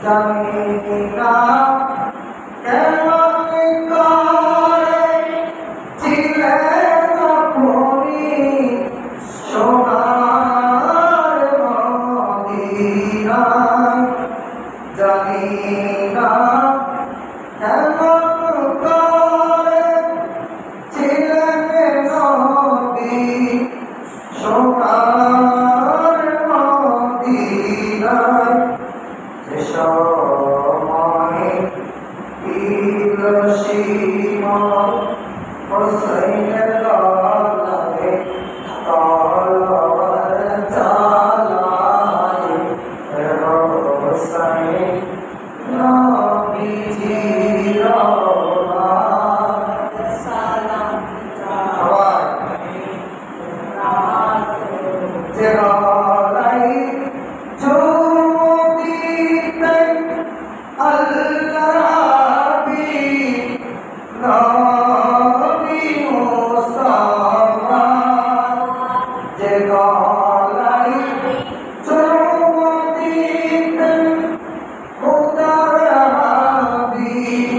জানি না কেমন করে ছিলেন আপনি সোনার মদিনায়, জানি না কেমন করে ছিলেন নবী সোনার মদিনায়। যে সময় দিল সীমা হোসেনের গলায় তলোয়ার চালায়, হোসেন নবীজির আওলাদ সালাম যে গলায় চুমু দিতেন আল্লাহ নবী মুস্তাফা, যে গলায় চুমু দিতেন খোদার হাবিব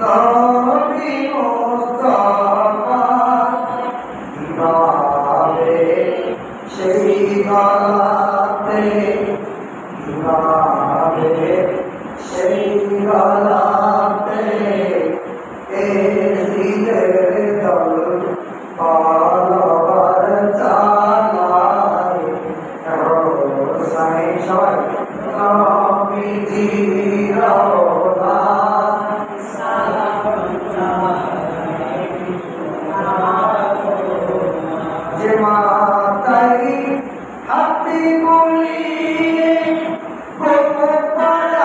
নবী মুস্তাফা। কিভাবে সেই গলাতে, কিভাবে সেই গলাতে দিলের দল তলোয়ার চালায়, হোসেন সবাই নবীজির আওলাদ যে মাতাই হাতি বলিয়ে পড়াতেন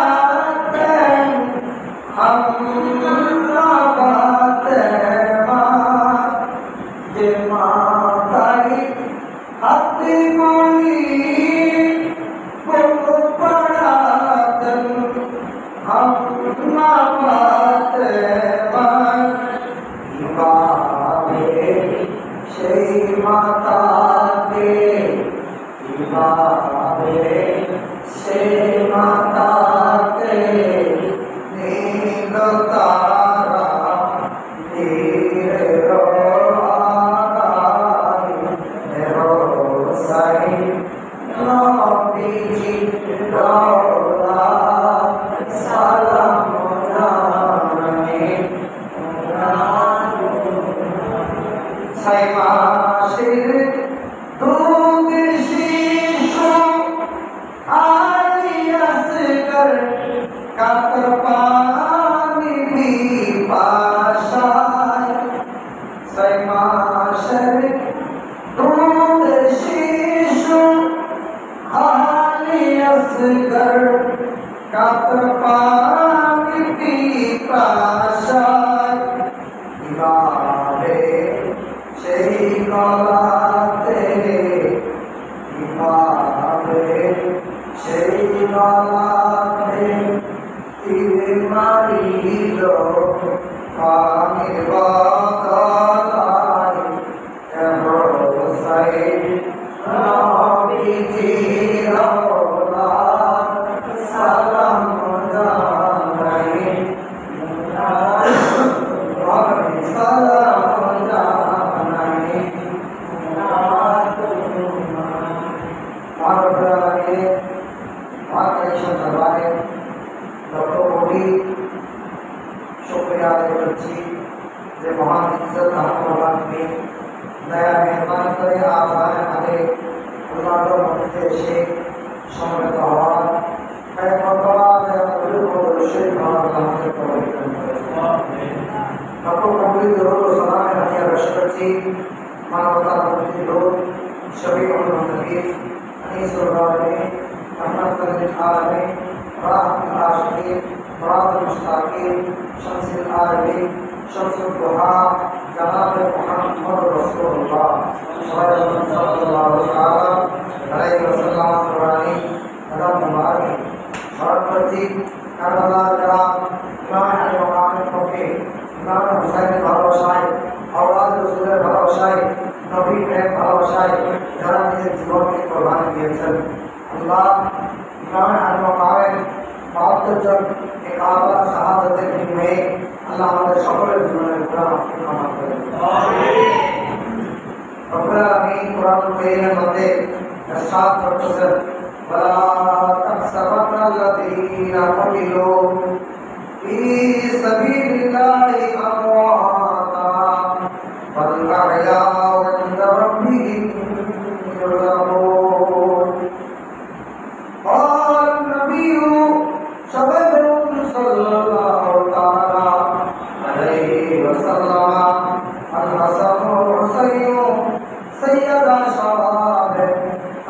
আল্লাহ ফাতেমা, যে মাতাই হাতি বলিয়ে পড়াতেন আল্লাহ ফাতেমা। কিভাবে সেই মাতাকে, কিভাবে সেই মাতাকে নীল তারা তীরের আগায়, হোসেন নবীজির আওলাদ সালাম জানাই। 6 মাসের দুধ শিশু আলিয়াসগর কাতর পানি পিপাসায়, 6 মাসের দুধ শিশু আলিয়াসগর কাতর পানি পিপাসায়। কিভাবে সেই গলাতে, কিভাবে সেই গলাতে তীর মারিল পানির বদলায়, হোসেন নবীজির আওলাদ সালাম জানাই, সালাম জানাই। মহানগরে মহাকালেশ্বর দরবারে লক্ষ কোটি শুকরিয়া আদায় করছি যে মহান ইজ্জত ভগবান ने दया मेहरबान करे आप हमारे आगे गुलाबों मध्य से समर्थ हवान है मर्तबा है मजूद हो रशे भगवान के पवित्र लक्ष कोटी दरूद और सलाम हदिया रशकती मानवता मुक्ति लोग शबी और नबी अनीस और रानी रहमत लिल आलमीन राहत आशिकीन मुराद मुश्ताकीन शम्सिल आलमीन शम्सुल दुहा जनाब मुहम्मद रसूलुल्लाह सल्लल्लाहु अलैहि वसल्लम पुरानी कदम मुबारक भारतवर्ती करबला ग्राम इमाम अली मकाम के इमाम हुसैन ভালোবাসায় औलाद रसूलेर ভালোবাসায় নবী প্রেম ভালোবাসায় যারা নিজের জীবনকে কোরবানি দিয়েছেন, আল্লাহ ইমাম আলী মকামের 72 জন ইকাবা শাহাদাতের বিনিময়ে আল্লাহ আমাদের সকলের জীবনের গুনাহ মাফ করে দিন। আমিন। রব্বুল আলামিন কোরআন কারীমের মধ্যে ইরশাদ করতেছেন, ওয়ালা তাহসাবান্নাল্লাযীনা কুতিলু ফি সাবিলিল্লাহি আমওয়াতা বাল আহয়াউ ইনদা রাব্বিহিম يرزقون. قال النبي صلى الله تعالى عليه وسلم الحسن والحسين سيدا شباب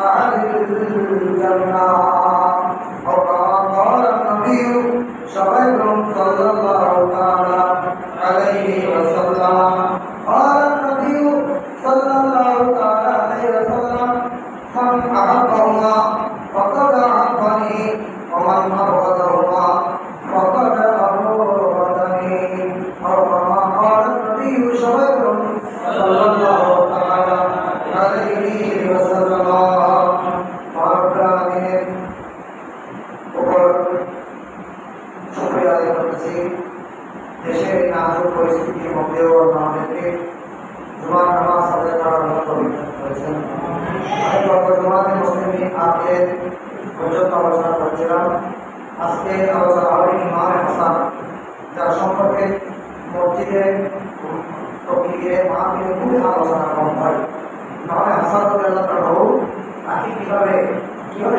أهل الجنة. وكما قال النبي صلى الله تعالى عليه وسلم قال النبي صلى الله تعالى عليه وسلم من أحبهما فقد أحبني ومن أبغضهما فقد أبغضني. أو كما قال النبي صلى الله تعالى عليه وسلم. رب العالمين উপর শুকরিয়া আদায় করতেছি, দেশের নাজুক পরিস্থিতির মধ্যেও আমাদেরকে জুমার নামাজ আদায় করার মতো পবিত্র করেছেন। আমি গত জুমাতে মুসলিম আখের পর্যন্ত আলোচনা করছিলাম। আজকে আলোচনা হবে ইমাম হাসান, যার সম্পর্কে মসজিদে তকলিয়ে মাহফিলে খুবই আলোচনা কম হয়। ইমাম হাসান রাদিয়াল্লাহু তাআলা তাকে কিভাবে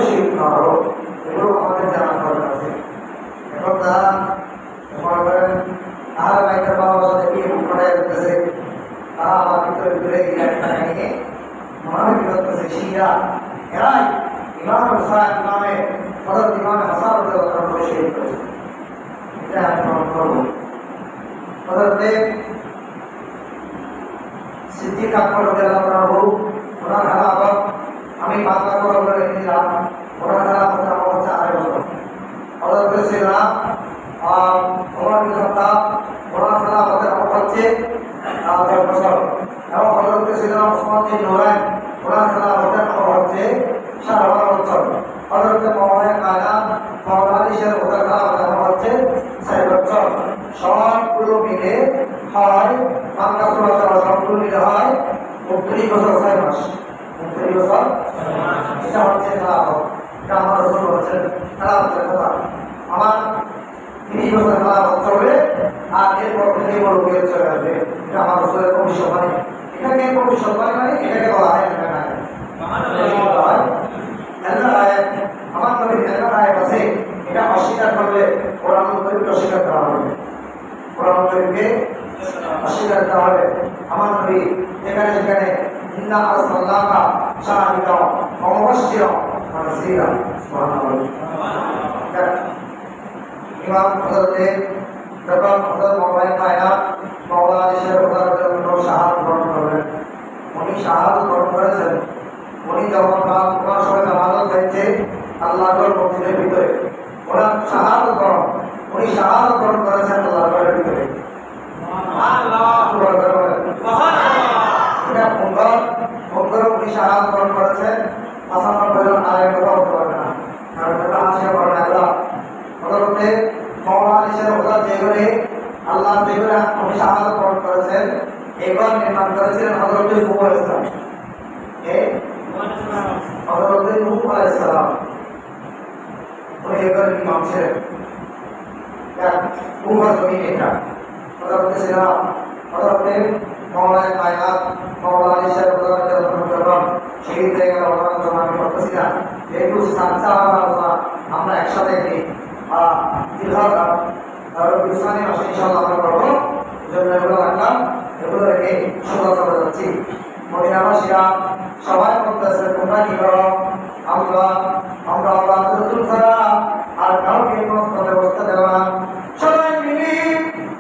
শহীদ করা হলো এগুলো আমাদের জানা দরকার আছে। এখন তারা মনে করেন আর বাইকের বাবার সাথে কি ঘটনা ঘটেছে, তারা আমার ভিতরে গিয়ে একটা নিয়ে মনে করতেছে শিয়া এরাই ইমাম হুসাইন ইমামে হযরত ইমাম হাসান রাদিয়াল্লাহু তাআলা শহীদ করেছে। এটা আমি প্রমাণ করব। হযরত সিদ্দিক আকবর রাদিয়াল্লাহু তাআলা ওনার খেলাফত আমি বাংলা করে রেখে দিলাম। ওনার খেলাফত আমার হচ্ছে 8 বছর। হযরত সিনা ওমর বিন খাত্তাব ওনার খেলাফতের আমার হচ্ছে 10 বছর। এবং হযরত সিনা ওসমান বিন নুরাইন ওনার খেলাফতের আমার হচ্ছে 12 বছর। হযরত মাওলানা কায়নাত মাওলানা আলীশের ওনার খেলাফতের আমার হচ্ছে 6 বছর। সবগুলো মিলে হয় বাংলা সূরা সবগুলো মিলে হয় 29 বছর 6 মাস। 29 বছর এটা হচ্ছে খেলাফত। এটা আমার রাসূল বলেছেন খেলাফতের কথা। আমার 30 বছর খেলাফত চলবে আর এরপর থেকে বড় হয়ে চলে আসবে। এটা আমার রাসূলের ভবিষ্যৎবাণী। এটাকে ভবিষ্যৎবাণী মানে এটাকে বলা হয় আল্লাহর আয়াত। আমার নবীর আল্লাহর আয়াত আছে, এটা অস্বীকার করলে কোরআন শরীফকে অস্বীকার করা হবে। কোরআন শরীফকে অস্বীকার করা হবে। আমার নবী যেখানে যেখানে ইন্না আরসালনাকা শাহিদান ওয়া মুবাশশিরান ওয়া নাযীরা সুবহানাল্লাহ। ইমাম হযরত যখন হযরত মাওলানা কায়নাত মাওলানা আলীশের ওনার শাহাদাত বরণ করলেন, উনি শাহাদাত বরণ করেছেন। উনি যখন ওনার সঙ্গে জামানত হয়েছে আল্লাহর মসজিদের ভিতরে, ওনার শাহাদাত বরণ উনি শাহাদাত বরণ করেছেন আল্লাহর ভিতরে। এটা সুন্দর উনি শাহাদাত বরণ করেছেন। 95 জন আলেম কথা বলতে পারবে না, কারণ এটা আসে বলেন আল্লাহ হযরতে মাওলানা আলীশের ওনার যেগুলি আল্লাহ যেগুলি উনি শাহাদাত বরণ করেছেন এবার নির্মাণ করেছিলেন হযরত নূহ আলাইহিস সালাম। হযরত নূহ আলাইহিস সালাম উনি এবার ইমাম ছিলেন। কুফার জমিনে এটা হযরত সিরাজ হযরত মাওলানা কায়নাত মাওলানা আলীশের ওনার শহীদ হয়ে গেল। ওনার জন্য আমি করতেছি না, যেহেতু সাতটা আমরা একসাথে নিই ইনশাআল্লাহ আমরা করবো। জন্য এগুলো রাখলাম, এগুলো রেখে সোজা চলে যাচ্ছি। মদিনাবাসীরা সবাই করতেছে তোমরা কি করো, আমরা আল্লাহ রাসূল ছাড়া আর কাউকে মসজিদে বসতে দেব না। সবাই মিলে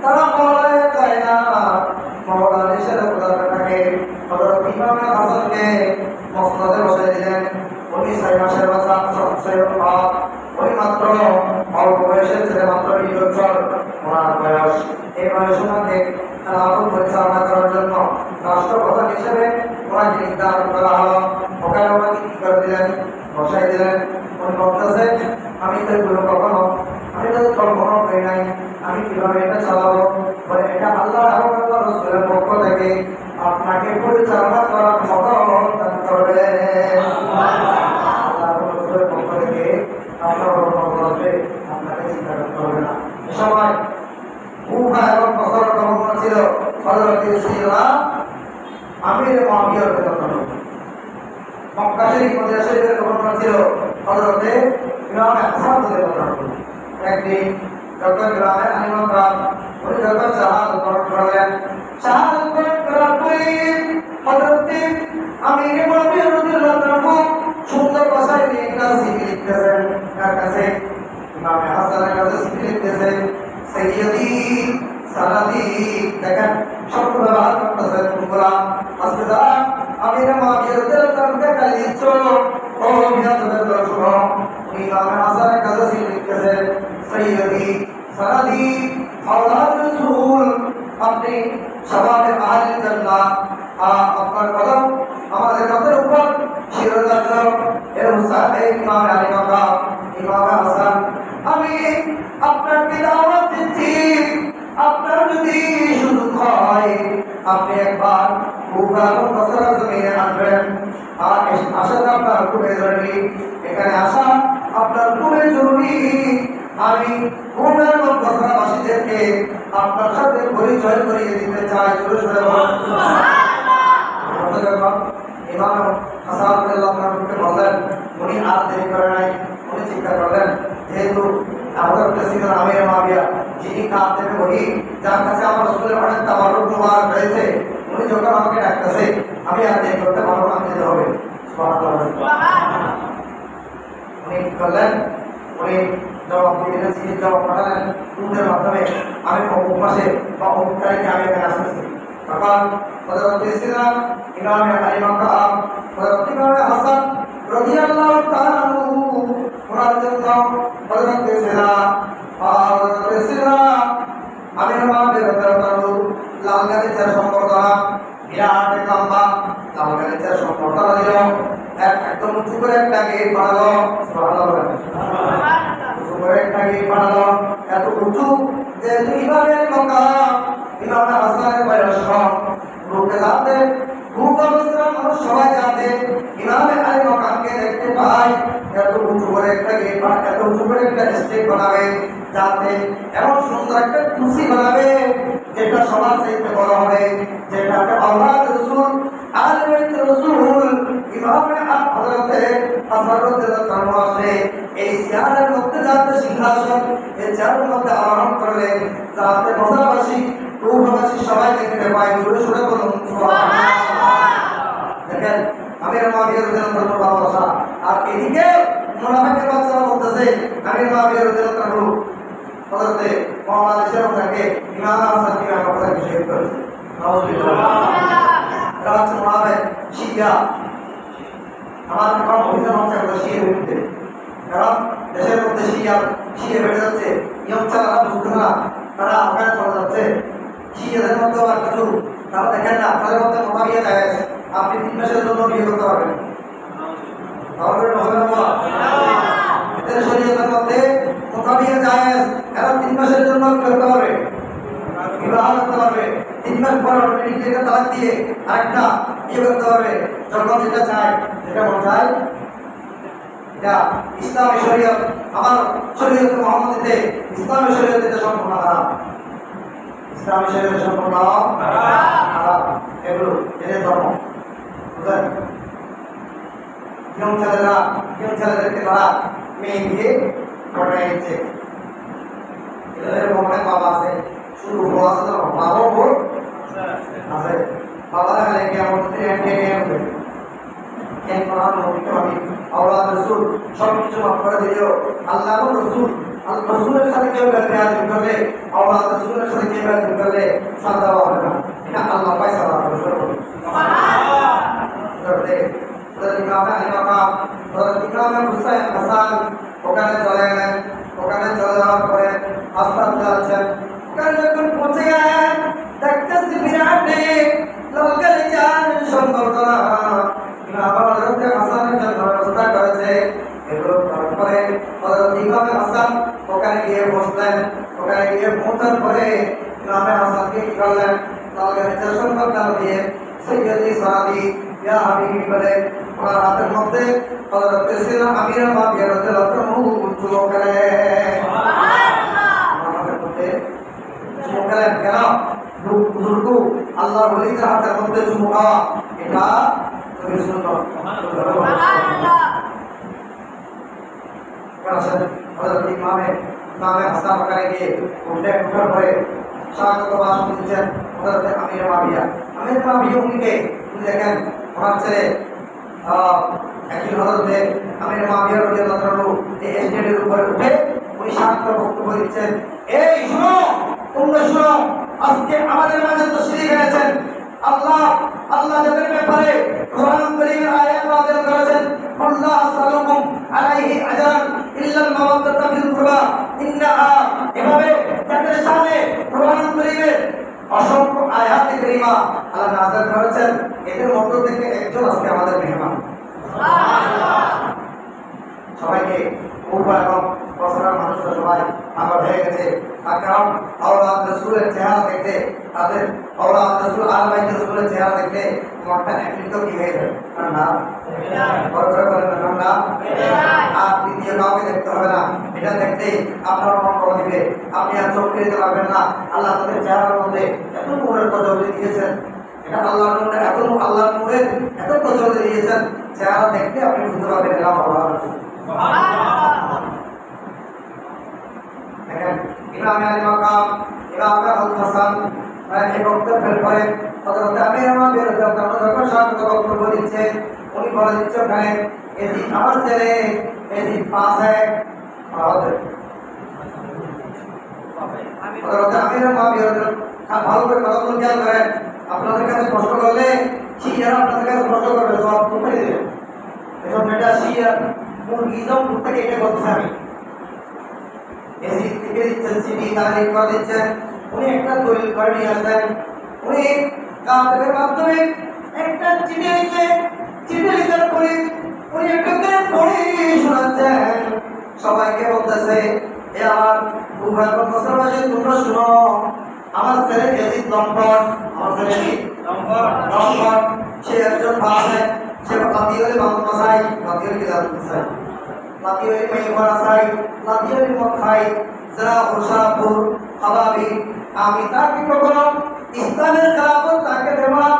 তারা মাওলানা কায়নাত মাওলানা আলীশের উদাহরণটাকে হযরত ইমাম হাসানকে মসজিদে বসাই দিলেন। উনি 6 মাসের বাচ্চা উনি মাত্র অল্প বয়সের ছেলে, মাত্র 20 বছর ওনার বয়স। এই বয়সের মধ্যে খেলাফত পরিচালনা করার জন্য রাষ্ট্রপ্রধান হিসেবে ওনাকে নির্ধারণ করা হলো। ওখানে ওনাকে কি করে দিলেন, বসাই দিলেন। উনি বলতেছে আমি তো এগুলো কখনো আমি তো কল্পনা করি নাই আমি কিভাবে এটা চালাবো, বলে এটা আল্লাহ এবং আল্লাহ রাসূলের পক্ষ থেকে আপনাকে পরিচালনা করার ক্ষমতা দান করবে। আল্লাহ এবং রাসূলের পক্ষ থেকে আপনার বলবে আপনাকে চিন্তা করতে হবে না। এ সময় কুফা এবং বসরা গভর্নর ছিল হযরত সিরা আমির মুআবিয়া রাদিয়াল্লাহু আনহু। মক্কা শরীফ মদিনা শরীফের গভর্নর ছিল হযরত ইমাম হাসান রাদিয়াল্লাহু আনহু। একদিন যখন গ্রামে আলিমরা উনি যখন শাহাদাত বরণ করলেন, শাহাদাত বরণ করার পরে হযরত আমির মুআবিয়া রাদিয়াল্লাহু আনহু সুন্দর ভাষায় একটা চিঠি লিখতেছেন। তার কাছে ইমাম হাসানের কাছে চিঠি লিখতেছেন, সাইয়্যিদি সালাদি, দেখেন শব্দ ব্যবহার করতেছেন তোমরা আজকে যারা আমির মুআবিয়া রাদিয়াল্লাহু আনহুকে গালি দিচ্ছ, ও বিয়াদবের দর্শক, ইমাম হাসানের কাছে চিঠি লিখতেছেন, সাইয়্যিদি সালাদি আওলাদ রাসূল, আপনি শাবাবে আহলে জান্নাহ, আপনার কদম আমাদের মাথার উপর শিরোধার্য। এর হুসাইন ইমাম আলী মাকাম ইমাম হাসান, আমি আপনাকে দাওয়াত দিচ্ছি, আপনার যদি সুযোগ হয় আপনি একবার কুফা এবং বসরার জমিনে আসবেন। আর আসাটা আপনার খুবই জরুরি, এখানে আসা আপনার খুবই জরুরি। আমি কুফা এবং বসরাবাসীদেরকে আপনার সাথে পরিচয় করিয়ে দিতে চাই। ইমাম হাসান রাদিয়াল্লাহু আনহুকে বললেন, উনি আর দেরি করে নাই, উনি চিন্তা করলেন যেহেতু আমাদের প্রেসিডেন্ট আমির মুআবিয়া যিনি কাজ থেকে বলি যার কাছে আমার রাসূলের অনেক তাবারুক মুবারক রয়েছে, উনি যখন আমাকে ডাকতেছে আমি আর দেরি করতে পারবো না, যেতে হবে। সুবহানাল্লাহ। উনি করলেন, উনি জবাব দিলেন, চিঠির জবাব পাঠালেন দূতের মাধ্যমে, আমি অমুক মাসে বা অমুক তারিখে আমি এখানে আসতেছি। তখন হযরত সিনা ইমাম আলী মাকাম হযরত ইমাম হাসান রাদিয়াল্লাহু তাআলা আনহু ওনার জন্য হযরত সিনা আমির মুআবিয়া রাদিয়াল্লাহু আনহু লাল গালিচার সম্বর্ধনা, বিরাট লম্বা লাল গালিচার সম্বর্ধনা দিল। একদম উঁচু করে একটা গেট বানালো, সুবহানাল্লাহ, উঁচু করে একটা গেট বানালো, এত উঁচু যে ইমাম আলী মাকাম ইমাম হাসানের বয়স কম, লোকে যাতে খুব অবস্থা মানুষ সবাই যাতে ইমাম আলী মাকামকে দেখতে পায়, এত উঁচু করে একটা গেট বানাবে, এত উঁচু করে একটা স্টেজ বানাবে, যাতে এমন সুন্দর একটা কুরসি বানাবে যেটা সবার চাইতে বড় হবে, যেটাকে আওলাদ রাসূল আহলে বাইত রাসূল ইমাম হযরত হাসান রাদিয়াল্লাহু আনহু আসে, এই চেয়ারের মধ্যে যাতে সিংহাসন, এই চেয়ারের মধ্যে আরোহণ করলে যাতে বসরাবাসী কুফাবাসী সবাই দেখতে পায়। জোরে সুরে বলুন সুবহানাল্লাহ। দেখেন আমির মুআবিয়া রাদিয়াল্লাহু আনহু ভালোবাসা, আর এদিকে মুনাফিকের বাচ্চারা বলতেছে আমির মুআবিয়া রাদিয়াল্লাহু আনহু হযরত বাংলাদেশের ওনাকে ইমাম হাসান কি কথা শহীদ করেছে। নাউযুবিল্লাহ। রাত মুনাফিক শিয়া আমার এখন অভিযান হচ্ছে একটা শিয়ার বিরুদ্ধে, কারণ দেশের মধ্যে শিয়া বেড়ে যাচ্ছে, ইয়ং চালারা বুঝতে না, তারা আফগান চলে যাচ্ছে। শিয়াদের মধ্যে আর কিছু তারা দেখেন না, তাদের মধ্যে মোতাবিয়া যায়, আপনি 3 মাসের জন্য বিয়ে করতে পারবেন, হবে না? এদের শরীয়তের মধ্যে মোতাবিয়া যায়, এরা 3 মাসের জন্য করতে পারবে, বিবাহ করতে পারবে, 3 মাস পর অটোমেটিক তালাক দিয়ে আরেকটা বিয়ে করতে পারবে, যখন যেটা চায়, যেটা মন চায়। এটা ইসলামী শরীয়ত, আমার শরীয়ত মুহাম্মাদিতে ইসলামী শরীয়তে সম্পূর্ণ হারাম, ইসলামী শরীয়ত সম্পূর্ণ হারাম। এগুলো এদের ধর্ম, বুঝলেন? ইয়ং ছেলেদেরকে তারা মেয়ে দিয়ে পড়ায় নিচ্ছে। এদের অনেক বাবা আছে, শুধু বড় আছে তো বাবাও বোর আছে, বাবারা খালি কেমন আওলাদ রাসূল সবকিছু মাফ করে দিলেও আল্লাহ রাসূল রাসূলের সাথে কেউ বেয়াদবি করলে, আওলাদ রাসূলের সাথে কেউ বেয়াদবি করলে সাজা হবে না, এটা আল্লাহ ফয়সালা করবে। সুবহানাল্লাহ। ইমাম আলী মাকাম ইমাম হুসাইন হাসান ওখানে চলে গেলেন। ওখানে চলে যাওয়ার পরে আস্তে আস্তে যাচ্ছেন, ওখানে যখন পৌঁছে গেলেন দেখতেছি বিরাট লোকের চান সম্বর্ধনা ইমাম হযরত হাসানের জন্য ব্যবস্থা করেছে। এগুলো তারপরে হযরত ইমাম হাসান ওখানে গিয়ে দিয়ে পৌঁছার পরে ইমামে হাসানকে কি করলেন? তাহলে চশমা কাল দিয়ে সৈয়দি সাহাবী ইয়া হাবিবি বলে ওনার হাতের মধ্যে হযরত সিনা আমির মাবিয়া রাদিয়াল্লাহু আনহু চুমো খেলেন। আমাদের মধ্যে চুমো খেলেন কেন? বুজুর্গ আল্লাহর ওলিদের হাতের মধ্যে চুমো খাওয়া এটা তুমি সুন্নাত। সুবহানাল্লাহ। হযরত ইমামে হাসান করেंगे উঠে পড়ে স্বাগত ভাষণ দিচ্ছেন হযরত আমির মাবিয়া। আমির মাবিয়া উনি দেখেন ওনার ছেলে একজন হযরতে আমির মাবিয়া রাদিয়াল্লাহু আনহু এই স্টেজের উপরে উঠে উনি স্বাগত বক্তব্য দিচ্ছেন। এই শুনো, তোমরা শুনো, আজকে আমাদের মাঝে তো শরীক হয়েছেন আল্লাহ যাদের ব্যাপারে কোরআন কারীমের আয়াত নাযিল করেছেন, আল্লাহ সাল্লাল্লাহু আলাইহি আজরান ইল্লাল মাওয়াদ্দাতা ফিল কুরবা ইন্নাহা, এভাবে যাদের সামনে কোরআন কারীমের অসংখ্য আয়াতে কারীমা আল্লাহ নাযিল করেছেন, এদের মধ্য থেকে একজন আজকে আমাদের মেহমান। সুবহানাল্লাহ। সবাইকে পূর্বা এবং বছরের মানুষরা সবাই পাগল হয়ে গেছে। আকরাম আওলাদ রাসূলের চেহারা দেখতে, তাদের আওলাদ রাসূল আল বাইত রাসূলের চেহারা দেখতে মনটা একটু কি হয়ে যায়? না বড় করে বলেন না, আর দ্বিতীয় কাউকে দেখতে হবে না, এটা দেখতে আপনার মন করে দিবে, আপনি আর চোখ ফিরে দিতে পারবেন না। আল্লাহ তাদের চেহারার মধ্যে এত নূরের তজল্লি দিয়েছেন, এটা আল্লাহর নূরে এত আল্লাহর নূরের এত তজল্লি দিয়েছেন, চেহারা দেখতে আপনি বুঝতে পারবেন এরা আল্লাহর রাসূল। ইমামে আলী মাকাম ইমামে আল হাসান এই বক্তব্যের পরে হযরত আমির মাবিয়া রাদিয়াল্লাহু আনহু যখন স্বাগত বক্তব্য দিচ্ছে, উনি বলে দিচ্ছে ওখানে এজি আমার ছেলে এজি পাস হয় হযরত আমির মাবিয়া রাদিয়াল্লাহু ভালো করে কথা বলতে খেয়াল করেন। আপনাদের কাছে প্রশ্ন করলে শিয়ারা আপনাদের কাছে প্রশ্ন করবে, জবাব কোথায় দেবেন? এখন এটা শিয়া কোন ইজম থেকে এটা বলতে আমি এসি থেকে দিচ্ছেন, সিডি তারিখ করে দিচ্ছেন, উনি একটা দলিল করে নিয়ে আসবেন, উনি কাগজের মাধ্যমে একটা চিঠি লিখে চিঠি লিখার পরে উনি একটা করে পড়ে শোনাচ্ছেন, সবাইকে বলতেছে এ আমার ভূভাগ বছরবাসী তোমরা শুনো, আমার ছেলে এজিদ লম্পট, আমার ছেলে লম্পট, সে একজন ভাষে সে লাতিওয়ালি বাংলাসাই, লাতিওয়ালি জানতেছে লাতিওয়ালি মেঘরাসাই, লাতিওয়ালি মদ খাই, যারা হোসাপুর খাবাবি, আমি তাকে কখনো ইসলামের খেলাফত তাকে দেব না,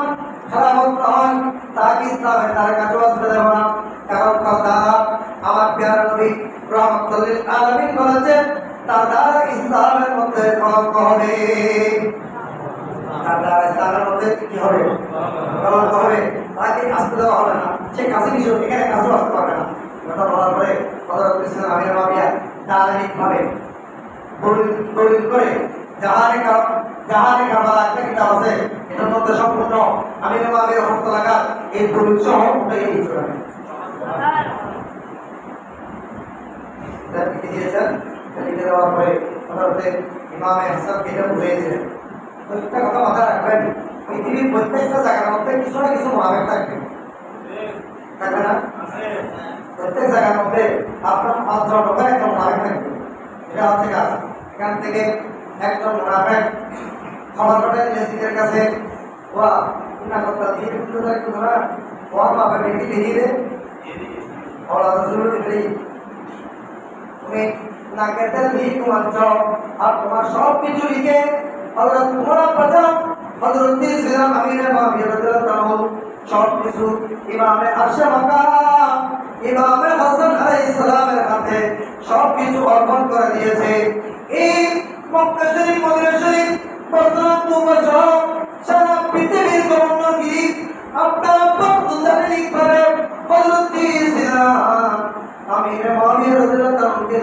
খেলাফত নয় তাকে ইসলামের তার কাছে আসতে দেব না, কারণ তার দ্বারা আমার প্যারা নবী রাহমাতুল লিল আলামিন বলেছেন তার দ্বারা ইসলামের মধ্যে কলঙ্ক হবে, তার দ্বারা ইসলামের মধ্যে কি হবে? কলঙ্ক হবে, তাকে আসতে দেওয়া হবে না, সে কাছে বিষয় এখানে কাছেও আসতে পারবে না। কথা বলার পরে হযরত ইসলাম আমির মাবিয়া তারিখভাবে দলিল করে জাহানে কারবালা একটা কিতাব আছে, এটার মধ্যে সম্পূর্ণ আমির মাবিয়া হস্তলাগার এই দলিল সহ উঠে দিয়েছে। লিখে দিয়েছেন, লিখে দেওয়ার পরে হযরত ইমামে হাসানকে এটা বুঝিয়েছিলেন। প্রত্যেকটা কথা মাথায় রাখবেন, পৃথিবীর প্রত্যেকটা জায়গার মধ্যে কিছু না কিছু মুনাফিক থাকবে, থাকবে না? প্রত্যেক জায়গার মধ্যে আপনার 5 জন লোকের একজন মুনাফিক থাকবে, এটা হচ্ছে কাজ। এখান থেকে একজন মুনাফিক খবর পাঠায় ইয়াজিদের কাছে, ওয়া ইন্না কথা দিয়ে কিন্তু একটু ধরা ওর বাবা বেটি দিয়ে দে ওরা রাসূল দিই তুমি না কেটে দিয়ে তোমার যাও আর তোমার সব কিছু লিখে হযরত তোমার পাঠাও হযরত ইসলাম আমির মাবিয়া রাদিয়াল্লাহু আনহু সব কিছু ইমামে আরশে মাকাম ইমামে হাসান আলাইহিস সালামের হাতে সব কিছু অর্পণ করে দিয়েছে। এই মক্কা শরীফ মদিনা শরীফ বছর বছর সারা পৃথিবীর গভর্নরগিরি আপনার লিখভাবে হযরত ইসলাম আমির মাবিয়া রাদিয়াল্লাহু আনহুকে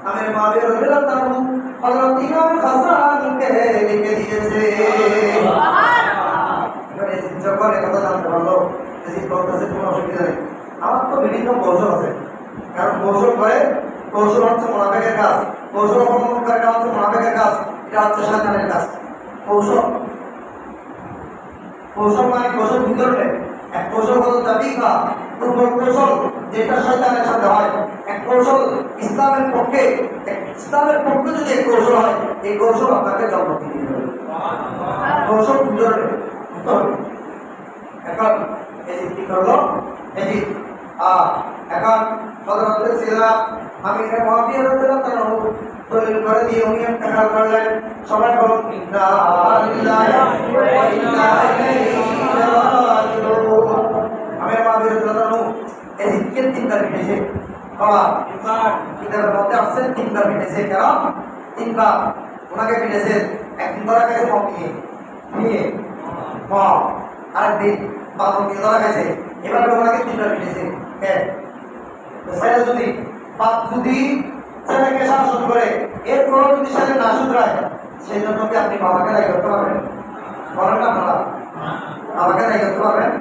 আমির মাবিয়া রাদিয়াল্লাহু আনহু হযরত ইমাম হাসানকে লিখে দিয়েছে। সুবহানাল্লাহ। এবারে যখন কথা জানতে পারলো যে বলতেছে কোনো অসুবিধা নেই, আমার তো বিভিন্ন কৌশল আছে, কারণ কৌশল করে কৌশল হচ্ছে মুনাফিকের কাজ, কৌশল অবলম্বন করে এটা হচ্ছে মুনাফিকের কাজ, এটা হচ্ছে শয়তানের কাজ। কৌশল মানে কৌশল ভিতরে এক কৌশল হলো তাবিকা পূর্ব কৌশল যেটা শয়তানের সাথে হয়, এক কৌশল ইসলামের পক্ষে এক ইসলামের পক্ষে যদি এই কৌশল হয়, এই কৌশল আপনাকে জন্ম দিয়ে দেবে। কৌশল বুঝতে এখন এই কি করলো, এই এখন হযরত সিরা আমির মুআবিয়া রাদিয়াল্লাহু দলিল করে দিয়ে উনি টাকা করলেন। সবাই বলুন ইন্না লিল্লাহি ওয়া ইন্না ইলাইহি রাজিউন। আমির মুআবিয়া রাদিয়াল্লাহু এই জিকির তিনবার পেয়েছে। বাবা কিতাবের মধ্যে আছে তিনবার পেয়েছে। কেন তিনবার ওনাকে পেয়েছে? একদিন ধরা গেছে নিয়ে আরেকদিন বাথরুম দিয়ে ধরা গেছে। এভাবে ওনাকে তিনবার পেয়েছে। ছেলে যদি বাপ যদি ছেলেকে শাসন করে এরপরও যদি ছেলে না শুধরায়, সেই জন্য কি আপনি বাবাকে দায়ী করতে পারবেন? বলেন না আপনারা বাবাকে দায়ী করতে পারবেন?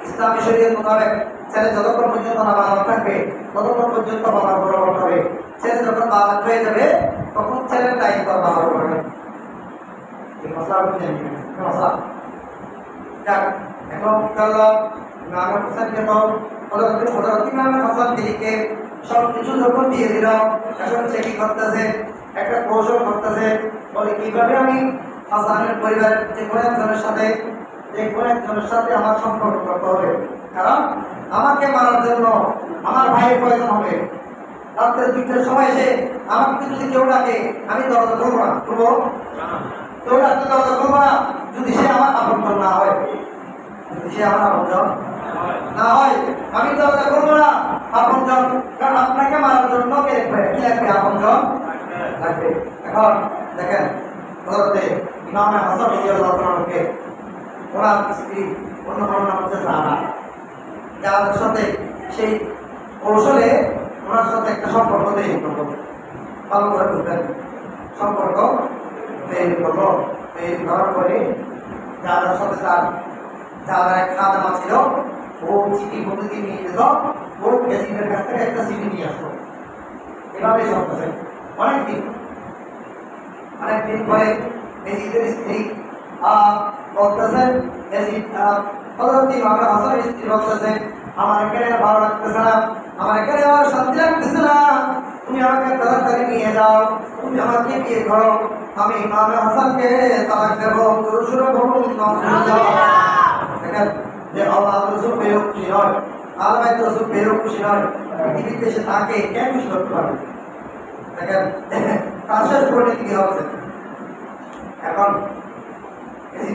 ইসলামী শরীয়ত মোতাবেক ছেলে যতক্ষণ পর্যন্ত না বালক থাকবে ততক্ষণ পর্যন্ত বাবার বরাবর হবে। ছেলে যখন বালক হয়ে যাবে তখন ছেলের দায়িত্ব বাবার করবে। এই মশলা বুঝে নিবেন। মশলা যাক, এখন কি করলো? ইমাম হোসেনকে তো ইমাম হাসান দিকে সব কিছু যখন দিয়ে দিল, এখন সে কি করতেছে? একটা কৌশল করতেছে। বলে কিভাবে আমি হাসানের পরিবারের যে কোনো একজনের সাথে আমার সম্পর্ক করতে হবে, কারণ আমাকে মারার জন্য আমার ভাইয়ের প্রয়োজন হবে। রাত্রে 2টার সময় এসে আমাকে যদি কেউ ডাকে আমি দরজা খুলবো না। কেউ ডাকতে দরজা খুলবো না যদি সে আমার আপনজন না হয়। যদি সে আমার আপনজন না হয় আমি দরজা খুলবো না। আপনজন, কারণ আপনাকে মারার জন্য কে লিখবে? কি লাগবে? আপনজন লাগবে। এখন দেখেন হযরতে ইমাম হাসান রাদিয়াল্লাহু আনহুকে ওনার স্ত্রী অন্য নাম হচ্ছে যাদের সাথে সেই কৌশলে ওনার সাথে একটা সম্পর্ক তৈরি করলো। ভালো করে বুঝবেন, সম্পর্ক তৈরি করলো। তৈরি করার পরে যাদের সাথে তার যারা এক খাদেমা ছিল, ও চিঠি প্রতিদিন নিয়ে যেত, ও এজিদের কাছ থেকে একটা চিঠি নিয়ে আসতো। এভাবে চলতেছে অনেকদিন পরে এজিদের স্ত্রী বলতেছেন, হযরত ইমাম হাসানের স্ত্রী বলতেছে, আমার এখানে ভালো লাগতেছে না, আমার এখানে আমার শান্তি লাগতেছে না, তুমি আমাকে তাড়াতাড়ি নিয়ে যাও, তুমি আমাকে বিয়ে করো, আমি ইমাম হাসানকে তালাক দেবো। জোরে বলুন দেখেন যে আল্লাহ রাসূল পেয়েও খুশি নয়, আল্লাহ রাসূল পেয়েও খুশি নয়, পৃথিবীতে সে তাকে কেন খুশি করতে পারবে? দেখেন তার শেষ পরিণতি কি হচ্ছে। এখন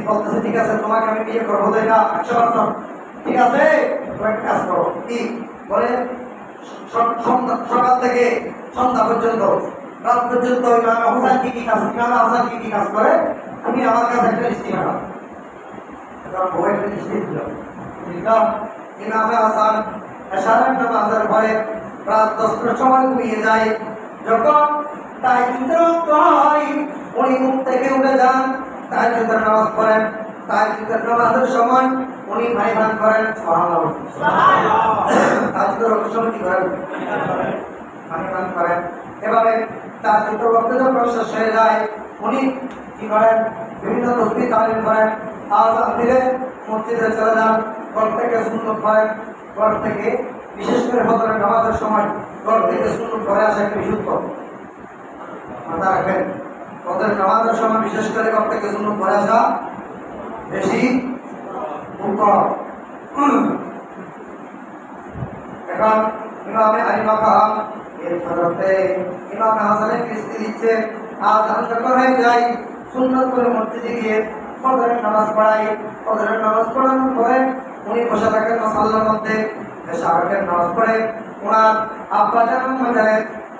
বলতেছে ঠিক আছে তোমাকে আমি বিয়ে করবো, এটা 100%, ঠিক আছে তুমি একটা কাজ করো। কি বলে? সকাল থেকে সন্ধ্যা পর্যন্ত, রাত পর্যন্ত ইমাম হাসান কি কি কাজ করে তুমি আমার কাছে একটা লিস্টি পাঠাও। বউ একটা লিস্টি দিল। ইমাম হাসান এশারের নামাজের পরে রাত 10টার সময় ঘুমিয়ে যায়। যখন তাহাজ্জুদের ওয়াক্ত হয় উনি ঘুম থেকে উঠে যান, তাহাজ্জুদের নামাজ পড়েন। তাহাজ্জুদের নামাজের সময় উনি পায়খানা করেন। সুবহানাল্লাহ। তাহাজ্জুদের ওয়াক্তের সময় কি করেন? পায়খানা করেন। এভাবে তাহাজ্জুদের ওয়াক্তে যখন শেষ হয়ে যায় উনি কি করেন? বিভিন্ন তাসবিহ তাহলিল করেন। আযান দিলে মসজিদে চলে যান, ঘর থেকে সুন্নত পড়েন। ঘর থেকে বিশেষ করে ফজরের নামাজের সময় ঘর থেকে সুন্নত পড়ে আসা একটা বিশুদ্ধ। মাথা রাখবেন, ফজরের নামাজের সময় বিশেষ করে ঘর থেকে সুন্নত পড়ে আসা বেশি উত্তম। এখন ইমামে আলী মাকাম এর ফজরতে ইমাম হাসানের কিস্তি দিচ্ছে। আযান যখন হয়ে যায় সুন্নত করে মসজিদে গিয়ে ফজরের নামাজ পড়াই। ফজরের নামাজ পড়ানোর পরে উনি বসে থাকেন মুসাল্লার মধ্যে। এশারের নামাজ পড়ে ওনার আব্বা জানান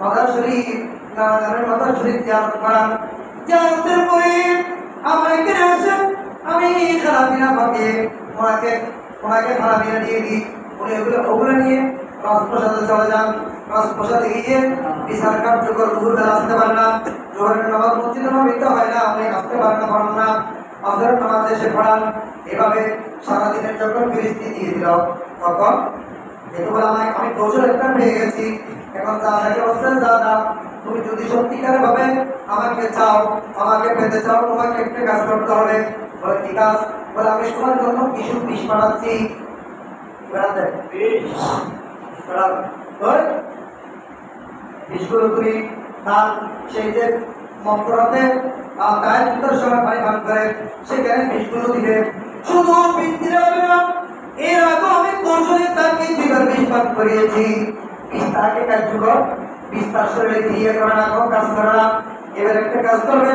মাজার শরীফ মাজার শরীফ জিয়ারত করান। জিয়ারতের পরে আমার এখানে আসেন, আমি খানাপিনা পাকিয়ে ওনাকে খানাপিনা দিয়ে দিই। উনি ওগুলো নিয়ে রাজপ্রসাদে চলে যান। রাজপ্রসাদে গিয়ে বিচার কার্যকর দুপুর বেলা আসতে পারে না। জোহরের নামাজ মসজিদে নববীতে হয় না, উনি আসতে পারেন না। আসরের নামাজ এসে পড়ান। এভাবে সারাদিনের যখন ফিরিস্তি দিয়ে দিল তখন যেহেতু বলে আমি কৌশল একটা পেয়ে গেছি, এখন তাকে বলছেন দাদা তুমি যদি সত্যিকার ভাবে আমাকে চাও, আমাকে পেতে চাও, তোমাকে একটা কাজ করতে হবে। বলে কি কাজ? বলে আমি তোমার জন্য কিছু বিষ পাঠাচ্ছি। বিষগুলো তুমি তার সেই যে মক্করাতে তাহাজ্জুদের সময় পানি পান করে সেখানে বিষগুলো দিবে। শুধু বিষ দিলে হবে না, এর আগে আমি কোষে তাকে দুইবার বিষ পান করিয়েছি। বিষ তাকে কার্যকর, বিষ তার শরীরে দিয়ে করে না, কোনো কাজ করে না। এবার একটা কাজ করবে,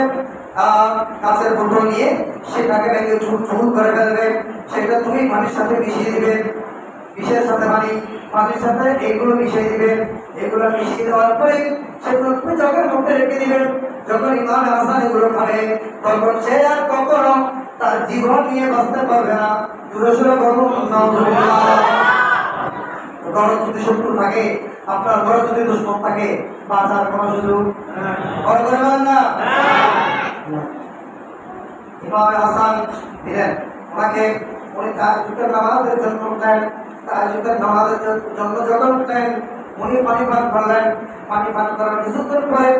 কাঁচের বোতল নিয়ে সেটাকে ভেঙে চুল চুল করে ফেলবে, সেটা তুমি পানির সাথে মিশিয়ে দিবে। বিষের সাথে পানির সাথে এগুলো মিশিয়ে দিবে। এগুলো মিশিয়ে দেওয়ার পরে সেগুলো তুমি চোখের মধ্যে রেখে দিবে। যখন ইমাম হাসান এগুলো খাবে তখন সে আর কখনো তার জীবন নিয়ে বাঁচতে পারবে না। জোরে সোরে বলুন আলহামদুলিল্লাহ। ঘরে যদি শত্রু থাকে, আপনার ঘরে যদি দুশ্মন থাকে, বাঁচার কোনো সুযোগ ঘরে করে বলেন না। ইমাম হাসান দিলেন ওনাকে, উনি তাহাজ্জুদের নামাজের জন্য উঠলেন। তাহাজ্জুদের নামাজের জন্য যখন উঠলেন উনি পানি পান করলেন। পানি পান করার কিছুক্ষণ পরে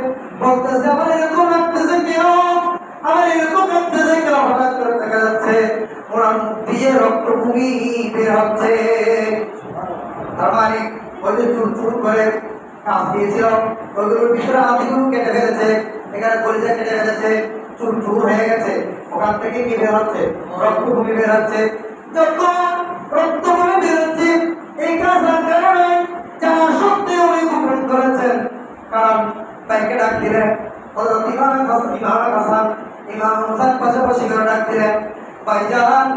বলতেছে, আমার এরকম লাগতেছে কেন, আমার এরকম লাগতেছে কেন, হঠাৎ করে দেখা যাচ্ছে ওনার মুখ দিয়ে রক্তভূমি বের হচ্ছে। তার মানে ওই যে চুল চুল করে কাজ দিয়েছিল ওইগুলোর ভিতরে আদিগুলো কেটে ফেলেছে, এখানে কলিজা কেটে ফেলেছে, চুল চুল হয়ে গেছে, ওখান থেকে কি বের হচ্ছে, রক্তভূমি বের হচ্ছে। যখন রক্তভূমি বের হচ্ছে এই কাজের কারণে যারা সত্যি উনি গোপন করেছেন, কারণ তাইকে ডাক দিলেন ইমাম হাসান পাশাপাশি করে ডাক দিলেন, ভাইজান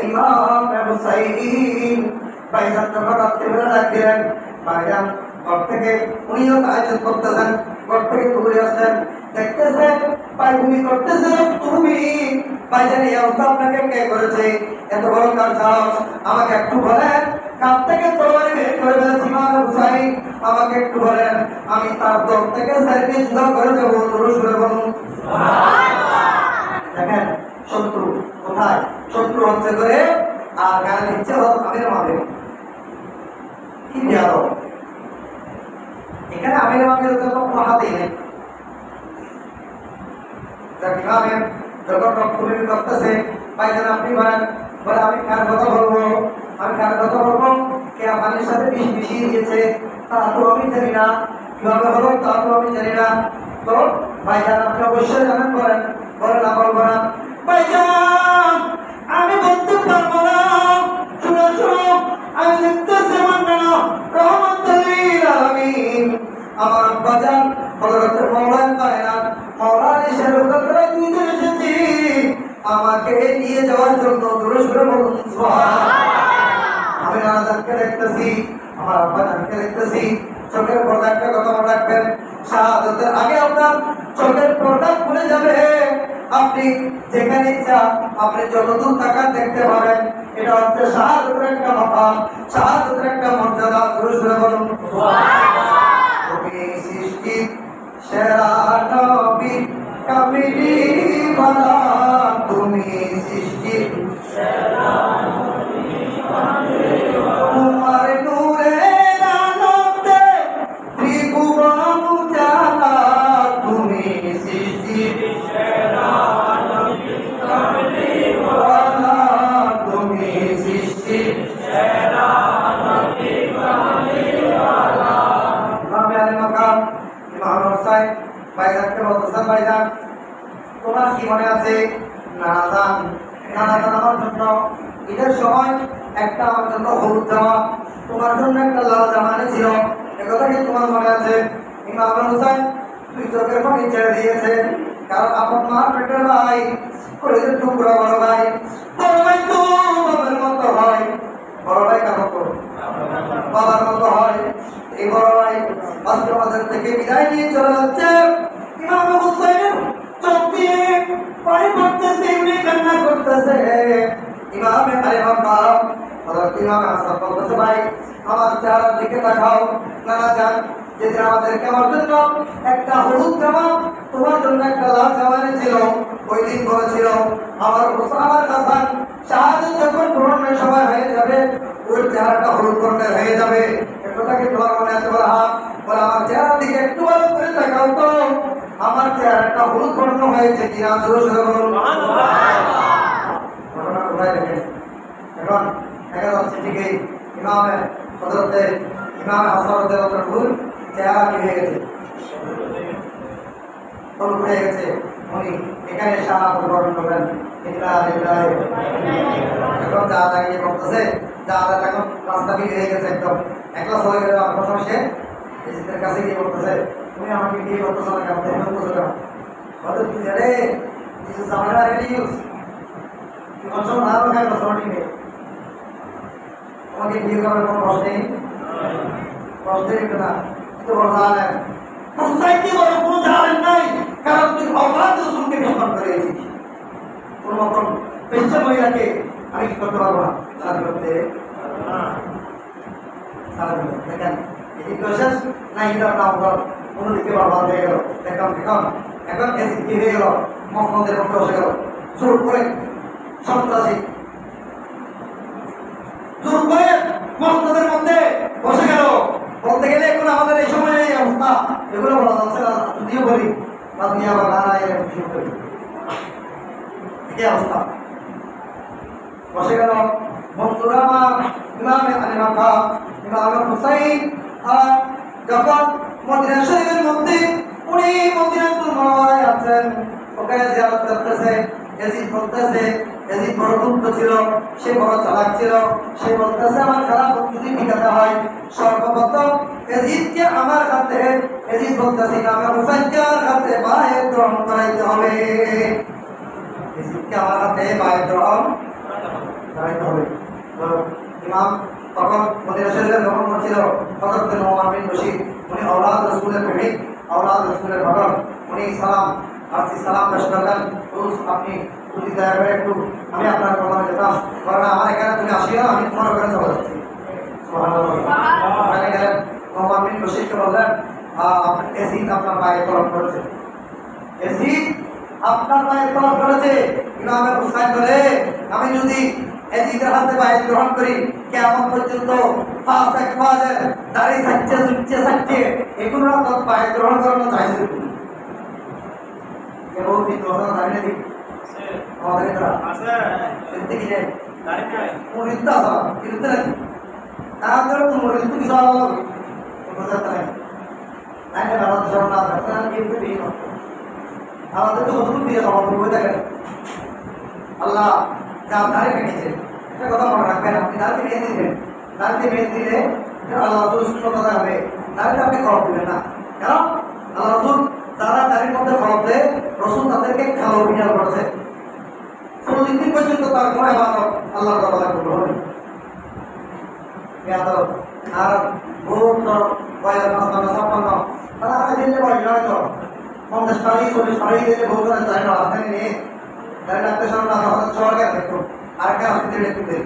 ইমাম হুসাইন। ভাইজান যখন রাত্রিবেলা ডাক দিলেন, ভাইজান ঘর থেকে, উনিও তাহাজ্জুদ করতেছেন, ঘর থেকে দৌড়ে আসলেন, দেখতেছেন পায়ভূমি করতেছে তুমি। ভাইজান এই অবস্থা আপনাকে কে করেছে, এত বড় কাজ সাহস, আমাকে একটু বলেন। কাছ থেকে তরবারি বের করে ফেলেছে ইমাম হুসাইন, আমাকে একটু বলেন, আমি তার দল থেকে সাইডে জুদা করে দেবো। জোরে সোরে বলুন সুবহানাল্লাহ। দেখেন শত্রু কোথায়, শত্রু হচ্ছে করে আর গান দিচ্ছে আমির মাহমুদ। কি বিয়াদ এখানে আমির মাহমুদের তো কোনো হাতেই নেই। ইমামের যখন রক্তভূমি করতেছে, ভাইজান আপনি বলেন, বলে আমি কার কথা বলবো, আমি কার কথা বলবো, কে পানির সাথে বিষ মিশিয়ে দিয়েছে তা তো আমি জানি না, কিভাবে হলো তা তো আমি জানি না। তো ভাইজান আপনি অবশ্যই জানেন, বলেন। বলে না বলবো না। ভাইজান আমি বলতে পারবো না, শুনো শুনো, আমি দেখতেছি আমার নানা রহমতুল আলামিন, আমার আব্বাজান হযরত মাওলানা কায়নাত মাওলানা শরীফুল্লাহ দুইজন এসেছি আমাকে নিয়ে যাওয়ার জন্য। জোরে সোরে বলুন সুবহানাল্লাহ। আমি নানাজানকে দেখতেছি, আমার আব্বাজানকে দেখতেছি, চোখের পর্দা একটা কথা মনে রাখবেন, শাহাদাতের আগে আপনার চোখের পর্দা খুলে যাবে। আপনি যেখানে ইচ্ছা আপনি যতদূর তাকান দেখতে পাবেন। এটা হচ্ছে শাহাদাতের একটা মাকাম, শাহাদাতের একটা মর্যাদা। জোরে সোরে বলুন সুবহানাল্লাহ। তুমি সৃষ্টি সেরা নবী কামিলি বালা, তুমি সৃষ্টি সেরা নবী কামিলি বালা, তোমার নূরের আলোতে ত্রিভুবন উজালা, তুমি সৃষ্টি সেরা নবী কামিলি বালা, তুমি সৃষ্টি সেরা নবী কামিলি বালা। ইমাম আলী মাকাম ইমাম হুসাইন ভাইজানকে বলতেছেন, ভাইজান তোমার কি মনে আছে, নানাজান আমার জন্য ঈদের সময় একটা আমার জন্য হলুদ জামা, তোমার জন্য একটা লাল জামা এনেছিল, একথা কি তোমার মনে আছে? ইমাম হুসাইন দুই চোখের পানি ছেড়ে দিয়েছে, কারণ আপনার মার পেটের ভাই, কলেজের টুকরা বড় ভাই, বড় ভাই তো বাবার মতো হয়। বড় ভাই কার মতো? বাবার মতো হয়। এই বড় ভাই আজকে আমাদের থেকে বিদায় নিয়ে চলে যাচ্ছে। ইমাম হুসাইনের চোখ দিয়ে পানি পড়তেছে, উনি কান্না করতেছে। ইমাম আলী মাকাম হযরত ইমাম হাসান বলতেছে, ভাই আমার চেহারার দিকে তাকাও। নানা যান যেদিন আমাদেরকে আমার জন্য একটা হলুদ জামা, তোমার জন্য একটা লাল জামা এনেছিল, ওই দিন বলেছিল আমার হাসান শাহাদাত যখন গ্রহণের সময় হয়ে যাবে ওই চেহারাটা হলুদ বর্ণের হয়ে যাবে। একথা কি তোমার মনে আছে? বলে হ্যাঁ। বলে আমার চেহারার দিকে একটু ভালো করে তাকাও তো, আমার চেহারাটা হলুদ বর্ণ হয়েছে কিনা। জোরে সোরে বলুন সুবহানাল্লাহ। ঘটনা কোথায় দেখেন, এখন দেখা যাচ্ছে ঠিকই ইমাম হাসান রাদিয়াল্লাহু আনহু চেহারা কি হয়ে গেছে, ফল উঠে গেছে, উনি এখানে শাহাদাত বরণ করবেন। এখন যা দাঁড়িয়ে করতেছে, যা এখন রাস্তা বেরিয়ে হয়ে গেছে, একদম একলা চলে গেলে আপনার সে এজিদের কাছে গিয়ে করতেছে, তুমি আমাকে বিয়ে করতেছো না কেন, তুমি করতেছো কেন? হয়তো তুই জানে কিছু জামাইরা রেডি ইউজ অঞ্চল না রাখার কথা নেই, তোমাকে বিয়ে করার কোনো প্রশ্ন নেই, প্রশ্ন একটু না, কিন্তু বড় জানেন তোর চাইতে বড় কোনো জানেন নাই, কারণ তুই অবাধ রসুলকে গ্রহণ করে এসেছিস। তোর মতন পেশা মহিলাকে আমি কি করতে পারবো না, সারা করতে দেখেন এদিকে শেষ না, এটা আপনার অন্যদিকে বরবাদ হয়ে গেল। দেখলাম দেখুন এখন কি হয়ে গেল, মসনদের মধ্যে বসে গেল, জোর করে সন্ত্রাসী জোর করে মসনদের মধ্যে বসে গেল। বলতে গেলে এখন আমাদের এই সময় এই অবস্থা, এগুলো বলা যাচ্ছে না, যদিও বলি বা দিয়ে আবার নানা শুরু করি, কি অবস্থা বসে গেল। বন্ধুরা আমার ইমামে আলিমাখা ইমাম হুসাইন আর যখন মদিনা শরীফের মধ্যে উনি মদিনাতুল মুনাওয়ারায় আছেন, ওখানে জিয়ারত করতেছে, ইয়াজিদ বলতেছে, ইয়াজিদ বড় দুষ্ট ছিল, সে বড় চালাক ছিল, সে বলতেছে আমার খারাপ যদি ঠিকাতে হয় সর্বপ্রথম ইয়াজিদকে আমার হাতে, ইয়াজিদ বলতেছে ইমাম হুসাইনকে আমার হাতে বায়াত গ্রহণ করাইতে হবে, ইয়াজিদকে আমার হাতে বায়াত গ্রহণ করাইতে হবে। ইমাম তখন মদিনা শরীফের গভর্নর ছিল হযরত নোমান বিন বশীর, উনি আওলাদ রাসূলের প্রেমিক, আওলাদ রাসূলের ভক্ত, উনি সালাম পেশ করলেন, আপনি যদি দয়া করে একটু আমি আপনার কথা যেতাম, কারণ আমার এখানে তুমি আসিও, আমি তোমার ওখানে চলে যাচ্ছি। ওখানে গেলেন, নোমান বিন বশীরকে বললেন ইয়াজিদ আপনার পায়ে তলব করেছে, ইয়াজিদ আপনার পায়ে তলব করেছে। ইমাম হুসাইন বলে আমি যদি ইয়াজিদের হাতে বায়াত গ্রহণ করি কিয়ামত পর্যন্ত পাঁচ এক ফাজের দাড়ি থাকছে এগুলো তো বায়াত গ্রহণ করানো জায়েজ নেই। কেবল কি কথা জানেন কি আমাদের এটা আছে এতে কি নেই দাড়ি নাই মুরিদা সব কিনতে নাকি তাদের তো মুরিদ কি সব হবে কথা নাই নাই না বাবা সব না তারা কিনতে দিই না আমাদের তো কত দিয়ে সব বলতে থাকে আল্লাহ যা দাড়ি কেটেছে এটা কথা মনে রাখবেন, আপনি দাড়ি কেটে দিবেন, দাড়ি কেটে দিলে আল্লাহ রাসূল সুন্নাত হবে, দাড়িটা আপনি খরচ দিবেন না, কারণ আল্লাহ রাসূল যারা দাড়ির মধ্যে খরচ দেয় রাসূল তাদেরকে খালো বিনাল করেছে, 40 দিন পর্যন্ত তার কোনো ইবাদত আল্লাহর দরবারে কবুল হবে আর বহুত কয়েক মাস না সম্পন্ন তারা দিলে বলে হয়তো 50 টাকা 40 টাকা দিলে বহুত না যায় না, আপনি নিয়ে দাড়ি রাখতে সামনে আমাদের সবাইকে দেখো আরেকটা আসতে দেখতে দেই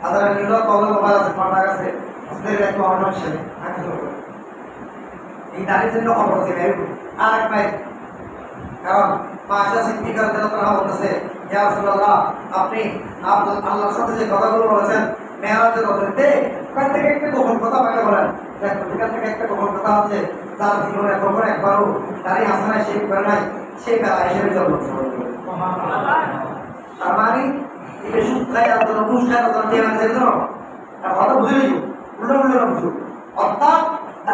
আদার নিলো কল মোবাইল আছে পাঁচ টাকা আছে আসতে দেখো আমার সাথে এই দাড়ির জন্য খবর আছে আর এক ভাই, কারণ পাঁচটা সিদ্দিকার রাদিয়াল্লাহু বলতেছে ইয়া রাসূলুল্লাহ আপনি আল্লাহর সাথে যে কথাগুলো বলেছেন মেরাজের রাতে ওখান থেকে একটা গোপন কথা আমাকে বলেন, দেখো ওখান থেকে একটা গোপন কথা আছে যার জীবনে কখনো একবারও দাড়ি আসে নাই, সেই করে নাই, সেই বেলা হিসেবে জন্ম তার মানে এই সুদ খাই আলাদা ঘুষ খাই আলাদা দিয়ে মানে দেখো আর কথা বুঝে নিও উল্টো উল্টো বুঝো, অর্থাৎ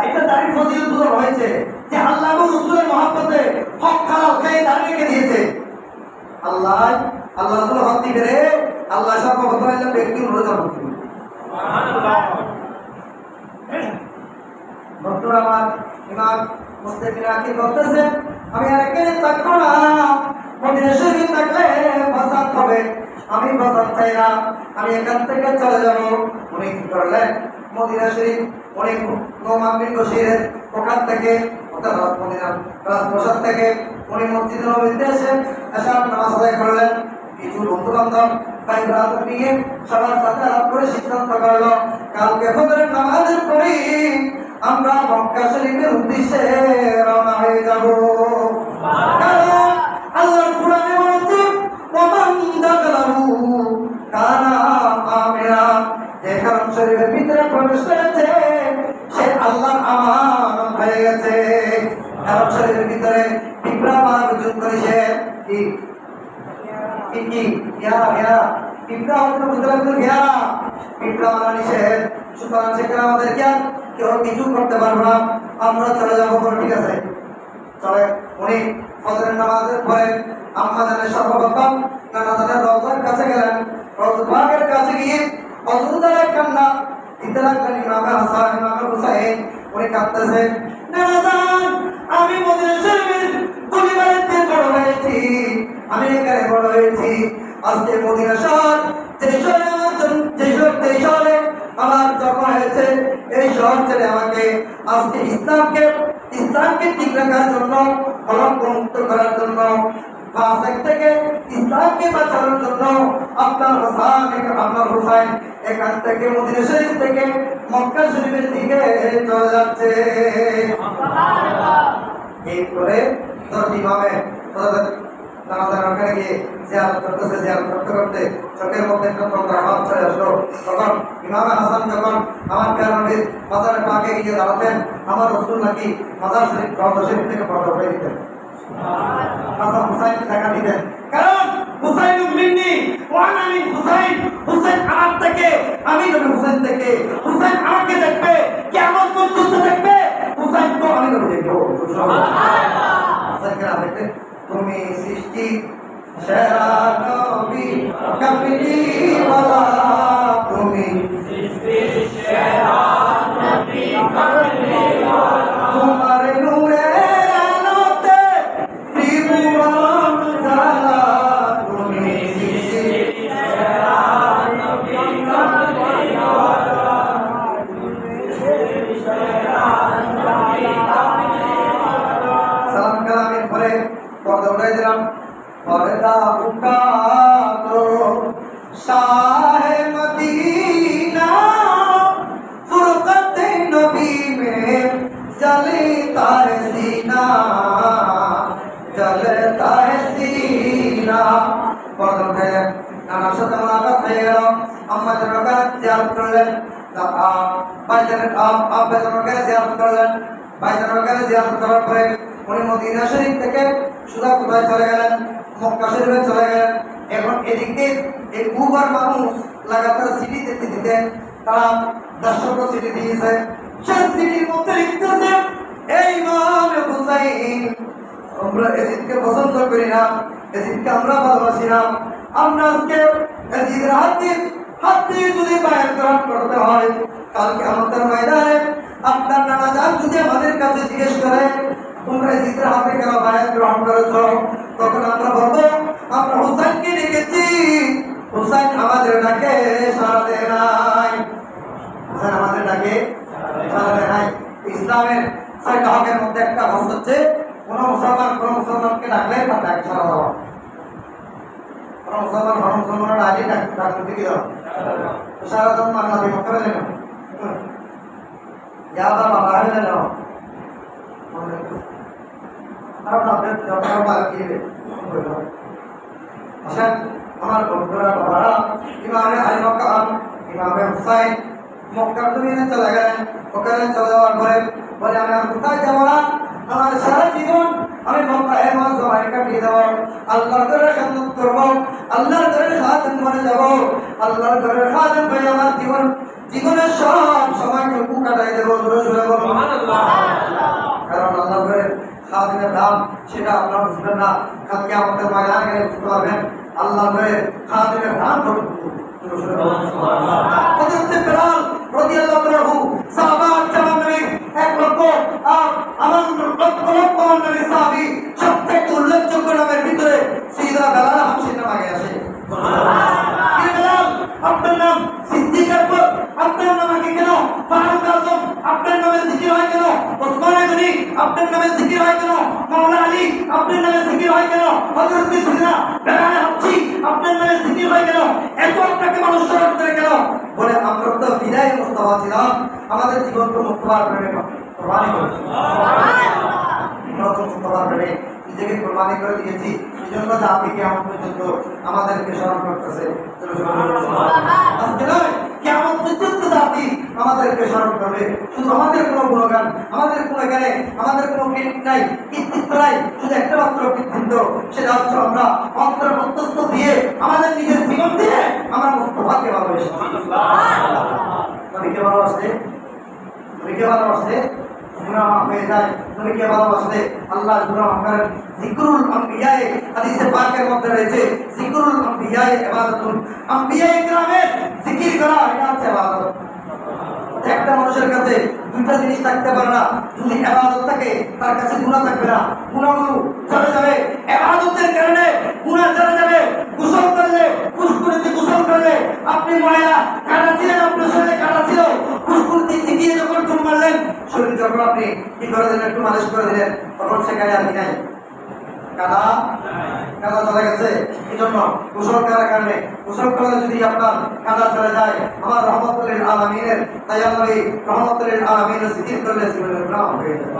এটা দাড়ির ফজিলত তো রয়েছে যে আল্লাহ এবং রাসূলের মহব্বতে হক হালাল খেয়ে দাড়ি রেখে দিয়েছে। আল্লাহ রাসূল হক দিবে রে, আল্লাহ সর্বপ্রথম একটা ব্যক্তি রোজা করতে সুবহানাল্লাহ। বন্ধুরা আমার ইমাম মুস্তাকিরা কি বলতেছে আমি আর এখানে থাকবো না, মদিনা শরীফ থাকলে ফাসাদ হবে, আমি ফাসাদ চাই না, আমি এখান থেকে চলে যাব। উনি কি করলেন মদিনা শরীফ উনি নোমান বিন বশীরের ওখান থেকে মদিনা রাজপ্রাসাদ থেকে উনি মসজিদে নববীতে এসে এশার নামাজ আদায় করলেন। কিছু বন্ধু বান্ধব ভাই ব্রাদার নিয়ে সবার সাথে আলাপ করে সিদ্ধান্ত করলো কালকে ফজরের নামাজের পরে আমরা মক্কা শরীফের উদ্দেশ্যে রওনা হয়ে যাব। কারণ আল্লাহর কোরআনে বলেছে ওমান দাখালাহু কানা আমিরা, যে হারাম শরীফের ভিতরে প্রবেশ করেছে সে আল্লাহর আমানত হয়ে গেছে। হারাম শরীফের ভিতরে পিঁপড়া মারা পর্যন্ত করেছে কি কি কি পিঁপড়া হয়তো বুঝতে পারছেন পিঁপড়া মারা নিষেধ, সুতরাং সেখানে আমাদের কেউ কিছু করতে পারবো না, আমরা চলে যাবো। ঠিক আছে চলে উনি ফজরের নামাজের পরে আম্মা জানের সর্বপ্রথম নানা জানের রওজার কাছে গেলেন। রওজার কাছে গিয়ে অজুদারে কান্না দিতে লাগলেন। ইমামে হাসান ইমামে হুসাইন উনি কাঁদতেছেন, নানা জান আমি মদিনা শরীফের পরিবারেতে বড় হয়েছি, আমি এখানে বড় হয়েছি। আজকে মদিনা শহর যে শহরে আমার জন্ম হয়েছে, এই শহর ছেড়ে আমাকে আজকে ইসলামকে ঠিক রাখার জন্য, কলঙ্ক মুক্ত করার জন্য, ফাসিক থেকে ইসলামকে বাঁচানোর জন্য আপনার হুসাইন এখান থেকে মদিনা শরীফ থেকে মক্কা শরীফের দিকে চলে যাচ্ছে। এই করে ইমামে নামাজের ওখানে গিয়ে জিয়ারত করতে করতে চোখের মধ্যে একটা ভাব চলে আসলো। তখন ইমামে হাসান যখন আমার প্রিয় নবীর মাজারে পাকে গিয়ে দাঁড়াতেন, আমার রাসূল নাকি মাজার শরীফ রওজা শরীফ থেকে পর্দা করে দিতেন, হাসান হুসাইনকে দেখা দিতেন। কারণ হুসাইন মিন্নি ওয়া আনা মিন হুসাইন, হুসাইন আমার থেকে, আমি নবী হুসাইন থেকে, হুসাইন আমাকে দেখবে, কিয়ামত পর্যন্ত দেখবে, হুসাইন তো আমি নবী দেখব। সুবহানাল্লাহ। হুসাইনকে না দেখবে তুমি সৃষ্টি সেরা নবী কামলি ওয়ালা, তুমি সৃষ্টি সেরা নবী কামলি ওয়ালা, তোমার নূরের আলোতে ত্রিভুবন জ্বালা, তুমি সৃষ্টি সেরা নবী কামলি ওয়ালা, তুমি সৃষ্টি সেরা নবী কামলি ওয়ালা। সালাম কালামের পরে পর্দা উঠাই দিলাম। পর্দা উঠা তো শাহে মদিনা ফুরকতে নবী মে জলতা है सीना, जलता है सीना। পর্দা উঠাই দিলাম। নানার সাথে মোলাকাত হয়ে গেল। আম্মা জানকে জিয়ারত করলেন, ভাইজানকে জিয়ারত করলেন। ভাইজানকে জিয়ারত করার পরে উনি মদিনা শরীফ থেকে সুদা কোথায় চলে গেলেন? মক্কা শরীফে চলে গেলেন। এখন এদিকে এই কুবার মানুষ লাগাতার সিটি দিতে দিতে তারা 10টা সিটি দিয়েছে। সেই সিটির মধ্যে লিখতেছে, এই ইমাম হুসাইন, আমরা এজিদকে পছন্দ করি না, এজিদকে আমরা ভালোবাসি না, আমরা আজকে এজিদের হাত দিয়ে যদি বায়াত গ্রহণ করতে হয়, কালকে আমাদের ময়দানে আপনার নানা জান যদি আমাদের কাছে জিজ্ঞেস করে তোমরা এজিদের হাতে কেন বায়াত গ্রহণ করেছ, তখন আমরা বলবো আমরা হুসাইনকে ডেকেছি, হুসাইন আমাদের ডাকে সাড়া দেয় নাই, হুসাইন আমাদের ডাকে সাড়া দেয় নাই। ইসলামের 6টা হকের মধ্যে একটা হক হচ্ছে কোন মুসলমানকে ডাকলে তার ডাকে সাড়া দেওয়া। কোন মুসলমানের আগে ডাকতে কি দাও সারা দাম মানে আমি মক্কা বলে না ইয়া বাবা বাইরে নাও আর আপনাদের যত ভালো কি আচ্ছা আমার বন্ধুরা বাবারা ইমামে আলী মক্কাম ইমামে হুসাইন মক্কার জমিনে চলে গেলেন। ওখানে চলে যাওয়ার পরে বলে আমি আর কোথায় যাবো না, আমার সারা জীবন আমি মক্কায় জমায় কাটিয়ে দেবো, আল্লাহর ঘরে খেদমত করবো, আল্লাহর ঘরে খাদেম বনে যাবো, আল্লাহর ঘরে খাদেম হয়ে আমার জীবনের সব সময়টুকু কাটাই দেবো। জোরে জোরে বলো সুবহানাল্লাহ। কারণ আল্লাহর ঘরে খাদেমের দাম সেটা আপনারা বুঝবেন না, কালকে আমাদের ময়দানে গেলে বুঝতে পারবেন আল্লাহর ঘরে খাদেমের দাম কতটুকু। জোরে জোরে বলো সুবহানাল্লাহ। হযরত বেলাল রাদিয়াল্লাহু আনহু সাহাবা জামান নবী 1 লক্ষ আর আমার লক্ষ নবী সাহাবী সবথেকে উল্লেখযোগ্য নামের ভিতরে সাইয়েদনা বেলাল হাবশীর নাম আগে আসে। সুবহানাল্লাহ। কি বেলাল আপনার নাম সিদ্দিক আকবর, আপনার নাম আগে কেন? ফারুক আযম আপনার নামে জিকির হয় কেন? ওসমান গনি আপনার নামে জিকির হয় কেন? মাওলানা আলী আপনার নামে জিকির হয় কেন? হযরত সাইয়েদনা বেলাল হাবশী আপনার নামে জিকির হয় কেন? এত আপনাকে মানুষ স্মরণ করে কেন? বলে আমরা তো বিদায় মুস্তাফা ছিলাম, আমাদের জীবন তো মুস্তাফার প্রেমে কোরবানি করেছি। সুবহানাল্লাহ। মুস্তাফার প্রেমে নিজেকে কোরবানি করে দিয়েছি, সেজন্য জাতি কিয়ামত পর্যন্ত আমাদেরকে স্মরণ করতেছে। আজকে নয় কিয়ামত পর্যন্ত জাতি আমাদেরকে স্মরণ করবে। শুধু আমাদের কোনো গুণগান, আমাদের কোনো জ্ঞানে, আমাদের কোনো কৃতিত্ব নাই, শুধু একটা মাত্র কৃতিত্ব, সেটা হচ্ছে আমরা অন্তর মধ্যস্থ দিয়ে আমাদের নিজের জীবন দিয়ে আমরা মুস্তাফাকে ভালোবাসি। নবীকে ভালোবাসলে গুনাহ মাফ হয়ে যায়। নবীকে ভালোবাসলে আল্লাহ গুনাহ মাফ করেন। যিকরুল আম্বিয়ায়ে হাদিসে পাকের মধ্যে রয়েছে যিকরুল আম্বিয়ায়ে ইবাদাতুন। আম্বিয়ায়ে কিরামের জিকির করা এটা হচ্ছে ইবাদত। একটা মানুষের কাছে দুইটা জিনিস থাকতে পারে না, যদি ইবাদত থাকে তার কাছে গুনাহ থাকবে না, গুনাহগুলো চলে যাবে। ইবাদতের কারণে গুনাহ চলে যাবে। গোসল করলে পুষ্করিতে গোসল করলে আপনি ময়লা কাটা ছিলেন, আপনার শরীরে কাটা ছিল, পুষ্করিতে গিয়ে যখন ডুব মারলেন শরীর যখন আপনি কি করে দিলেন, একটু মালিশ করে দিলেন, তখন সেখানে আর কি নাই, কাদা কাদা চলে গেছে। এই জন্য গোসল করার কারণে, গোসল করলে যদি আপনার কাদা চলে যায়, আমার রহমতুল আলামিনের তাই আল্লাহ রহমতুল আলামিনের জিকির করলে জীবনের গুনাহ হয়ে যায়।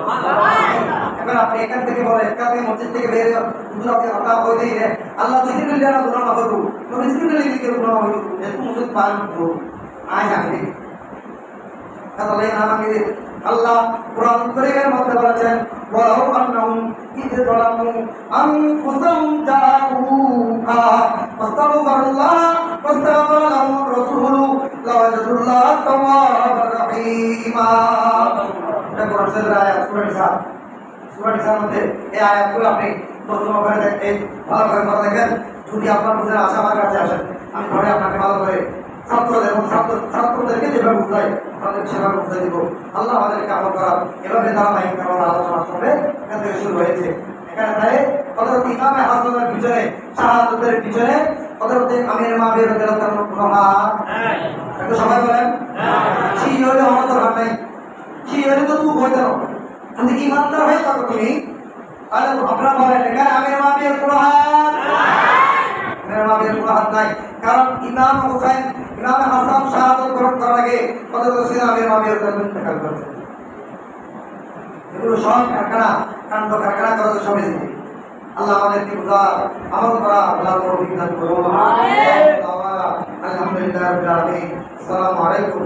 এখন আপনি এখান থেকে বলে এখান থেকে মসজিদ থেকে বের হয়ে হুজুরকে কথা কই দেই রে আল্লাহ জিকির করলে না গুনাহ হবে, নবী জিকির করলে কি গুনাহ হবে, এত মসজিদ পার তো আয় যাবে তাহলে আমাকে আল্লাহ কুরআন কারীমের মধ্যে বলেছেন ওয়ালাউ আন্নাহুম ইয যালামু আনফুসাহুম জাউকা ফাস্তাগফিরুল্লাহ ওয়াস্তাগফারা লাহুমুর রাসূলু লাওয়াজাদুল্লাহ তাওয়াবার রহিমা। এটা কোরআনের আয়াত সূরা নিসার মধ্যে এই আয়াতগুলো আপনি তর্জমা করে দেখেন, ভালো করে পড়ে দেখেন। যদি আপনার বুঝে আসে আমার কাছে আসেন, আমি ঘরে আপনাকে ভালো করে ছাত্রদেরকে যেভাবে বুঝাই আপনাদের সেভাবে বুঝাই দিব। আল্লাহ আমাদেরকে আমল করার এভাবে ধারাবাহিক আলোচনা হবে এখান থেকে শুরু হয়েছে। এখানে তাই হযরত ইমামে হাসানের পিছনে শাহাদাতের পিছনে হযরত আমির মাবির রাদিয়াল্লাহু আনহু একটু সবাই বলেন সেই হলে আমার তো ভাব নাই, সেই হলে তো তুই বলতে পারো যদি ইমানদার হয়ে থাকো তুমি, তাহলে আপনারা বলেন এখানে আমির মাবির নাই। কারণ ইমাম হুসাইন ইমাম হাসান শাহাদাত গ্রহণ করার আগে হযরত সিনা আমির মাবির ইন্তেকাল করেছেন। এগুলো সব কারখানা কাণ্ড কারখানা করা সব এসেছে। আল্লাহ আমাদেরকে বুঝার আমল করা আল্লাহ তৌফিক দান করুন। আমিন। আলহামদুলিল্লাহ রাব্বিল আলামিন। আসসালামু আলাইকুম।